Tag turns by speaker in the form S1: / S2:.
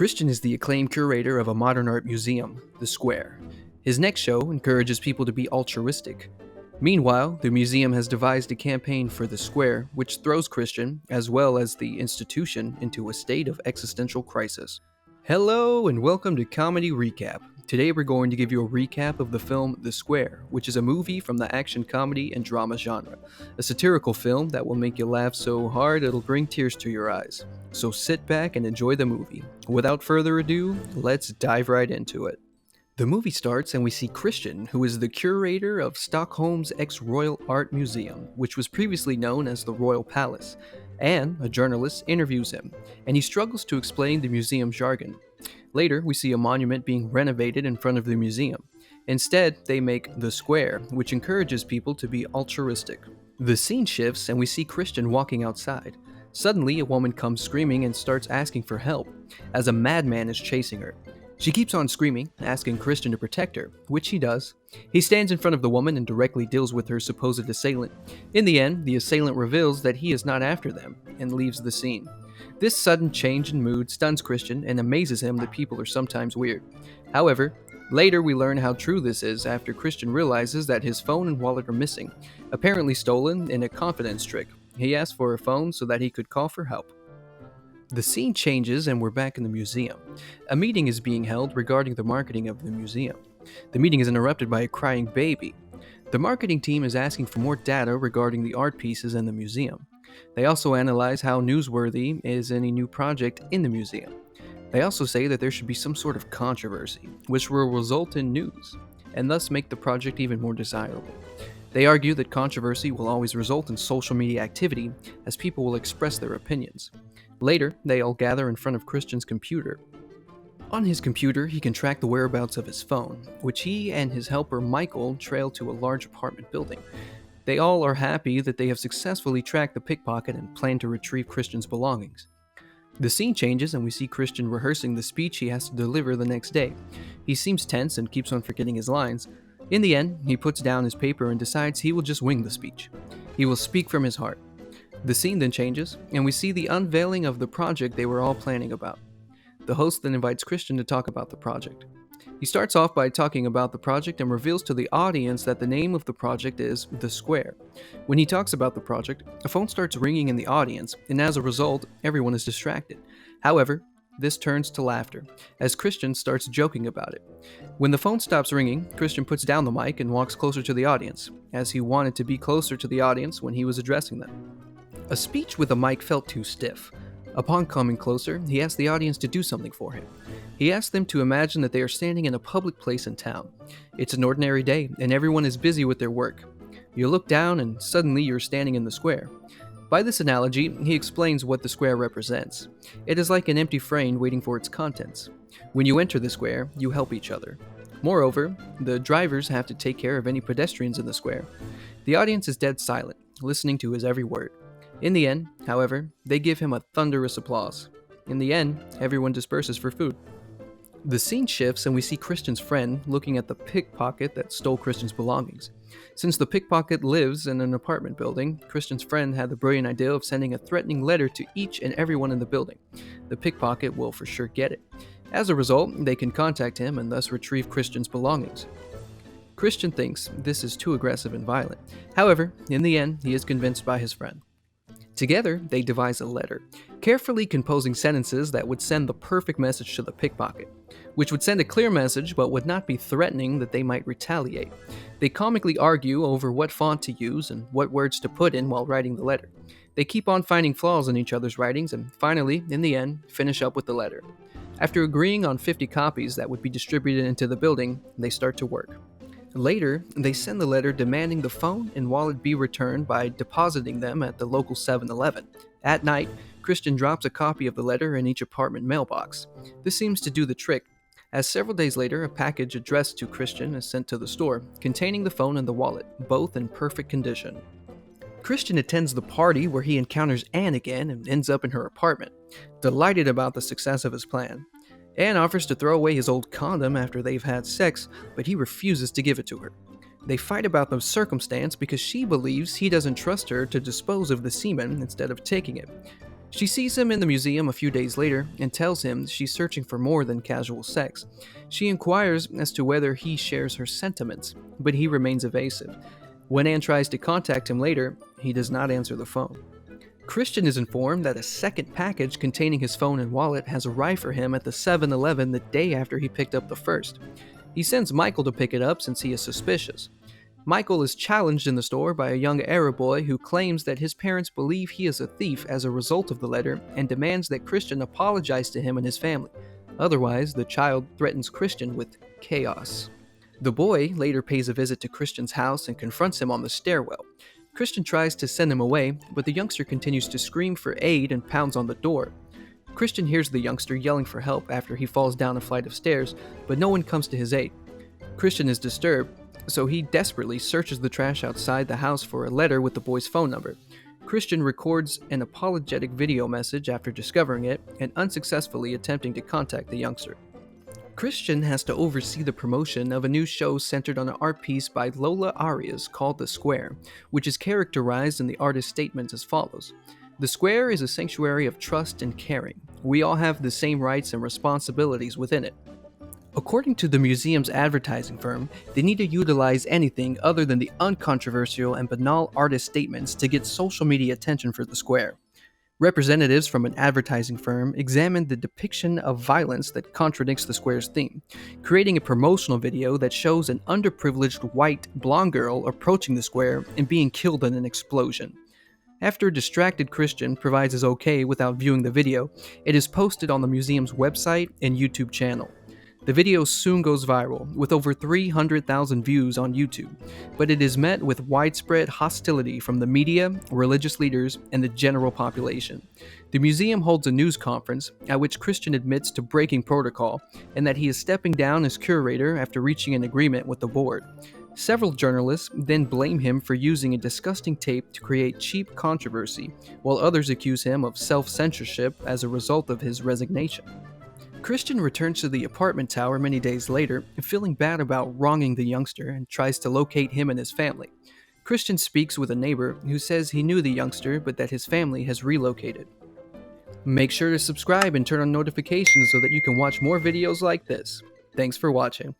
S1: Christian is the acclaimed curator of a modern art museum, the Square. His next show encourages people to be altruistic. Meanwhile, the museum has devised a campaign for the Square, which throws Christian, as well as the institution, into a state of existential crisis. Hello and welcome to Comedy Recap. Today we're going to give you a recap of the film The Square, which is a movie from the action comedy and drama genre. A satirical film that will make you laugh so hard it'll bring tears to your eyes. So sit back and enjoy the movie. Without further ado, let's dive right into it. The movie starts and we see Christian, who is the curator of Stockholm's ex-Royal Art Museum, which was previously known as the Royal Palace, and a journalist interviews him, and he struggles to explain the museum jargon. Later, we see a monument being renovated in front of the museum. Instead, they make the Square, which encourages people to be altruistic. The scene shifts and we see Christian walking outside. Suddenly, a woman comes screaming and starts asking for help, as a madman is chasing her. She keeps on screaming, asking Christian to protect her, which he does. He stands in front of the woman and directly deals with her supposed assailant. In the end, the assailant reveals that he is not after them, and leaves the scene. This sudden change in mood stuns Christian and amazes him that people are sometimes weird. However, later we learn how true this is after Christian realizes that his phone and wallet are missing, apparently stolen in a confidence trick. He asks for a phone so that he could call for help. The scene changes and we're back in the museum. A meeting is being held regarding the marketing of the museum. The meeting is interrupted by a crying baby. The marketing team is asking for more data regarding the art pieces in the museum. They also analyze how newsworthy is any new project in the museum. They also say that there should be some sort of controversy, which will result in news, and thus make the project even more desirable. They argue that controversy will always result in social media activity, as people will express their opinions. Later, they all gather in front of Christian's computer. On his computer, he can track the whereabouts of his phone, which he and his helper Michael trail to a large apartment building. They all are happy that they have successfully tracked the pickpocket and plan to retrieve Christian's belongings. The scene changes and we see Christian rehearsing the speech he has to deliver the next day. He seems tense and keeps on forgetting his lines. In the end, he puts down his paper and decides he will just wing the speech. He will speak from his heart. The scene then changes, and we see the unveiling of the project they were all planning about. The host then invites Christian to talk about the project. He starts off by talking about the project and reveals to the audience that the name of the project is The Square. When he talks about the project, a phone starts ringing in the audience, and as a result, everyone is distracted. However, this turns to laughter, as Christian starts joking about it. When the phone stops ringing, Christian puts down the mic and walks closer to the audience, as he wanted to be closer to the audience when he was addressing them. A speech with a mic felt too stiff. Upon coming closer, he asked the audience to do something for him. He asked them to imagine that they are standing in a public place in town. It's an ordinary day, and everyone is busy with their work. You look down, and suddenly you're standing in the square. By this analogy, he explains what the square represents. It is like an empty frame waiting for its contents. When you enter the square, you help each other. Moreover, the drivers have to take care of any pedestrians in the square. The audience is dead silent, listening to his every word. In the end, however, they give him a thunderous applause. In the end, everyone disperses for food. The scene shifts and we see Christian's friend looking at the pickpocket that stole Christian's belongings. Since the pickpocket lives in an apartment building, Christian's friend had the brilliant idea of sending a threatening letter to each and everyone in the building. The pickpocket will for sure get it. As a result, they can contact him and thus retrieve Christian's belongings. Christian thinks this is too aggressive and violent. However, in the end, he is convinced by his friend. Together, they devise a letter, carefully composing sentences that would send the perfect message to the pickpocket, which would send a clear message but would not be threatening that they might retaliate. They comically argue over what font to use and what words to put in while writing the letter. They keep on finding flaws in each other's writings and finally, in the end, finish up with the letter. After agreeing on 50 copies that would be distributed into the building, they start to work. Later, they send the letter demanding the phone and wallet be returned by depositing them at the local 7-Eleven. At night, Christian drops a copy of the letter in each apartment mailbox. This seems to do the trick, as several days later, a package addressed to Christian is sent to the store, containing the phone and the wallet, both in perfect condition. Christian attends the party where he encounters Anne again and ends up in her apartment, delighted about the success of his plan. Anne offers to throw away his old condom after they've had sex, but he refuses to give it to her. They fight about the circumstance because she believes he doesn't trust her to dispose of the semen instead of taking it. She sees him in the museum a few days later and tells him she's searching for more than casual sex. She inquires as to whether he shares her sentiments, but he remains evasive. When Anne tries to contact him later, he does not answer the phone. Christian is informed that a second package containing his phone and wallet has arrived for him at the 7-Eleven the day after he picked up the first. He sends Michael to pick it up since he is suspicious. Michael is challenged in the store by a young Arab boy who claims that his parents believe he is a thief as a result of the letter and demands that Christian apologize to him and his family. Otherwise, the child threatens Christian with chaos. The boy later pays a visit to Christian's house and confronts him on the stairwell. Christian tries to send him away, but the youngster continues to scream for aid and pounds on the door. Christian hears the youngster yelling for help after he falls down a flight of stairs, but no one comes to his aid. Christian is disturbed, so he desperately searches the trash outside the house for a letter with the boy's phone number. Christian records an apologetic video message after discovering it and unsuccessfully attempting to contact the youngster. Christian has to oversee the promotion of a new show centered on an art piece by Lola Arias called The Square, which is characterized in the artist's statement as follows. The Square is a sanctuary of trust and caring. We all have the same rights and responsibilities within it. According to the museum's advertising firm, they need to utilize anything other than the uncontroversial and banal artist statements to get social media attention for the Square. Representatives from an advertising firm examined the depiction of violence that contradicts the Square's theme, creating a promotional video that shows an underprivileged white blonde girl approaching the Square and being killed in an explosion. After a distracted Christian provides his okay without viewing the video, it is posted on the museum's website and YouTube channel. The video soon goes viral, with over 300,000 views on YouTube, but it is met with widespread hostility from the media, religious leaders, and the general population. The museum holds a news conference at which Christian admits to breaking protocol and that he is stepping down as curator after reaching an agreement with the board. Several journalists then blame him for using a disgusting tape to create cheap controversy, while others accuse him of self-censorship as a result of his resignation. Christian returns to the apartment tower many days later, feeling bad about wronging the youngster and tries to locate him and his family. Christian speaks with a neighbor who says he knew the youngster but that his family has relocated. Make sure to subscribe and turn on notifications so that you can watch more videos like this. Thanks for watching.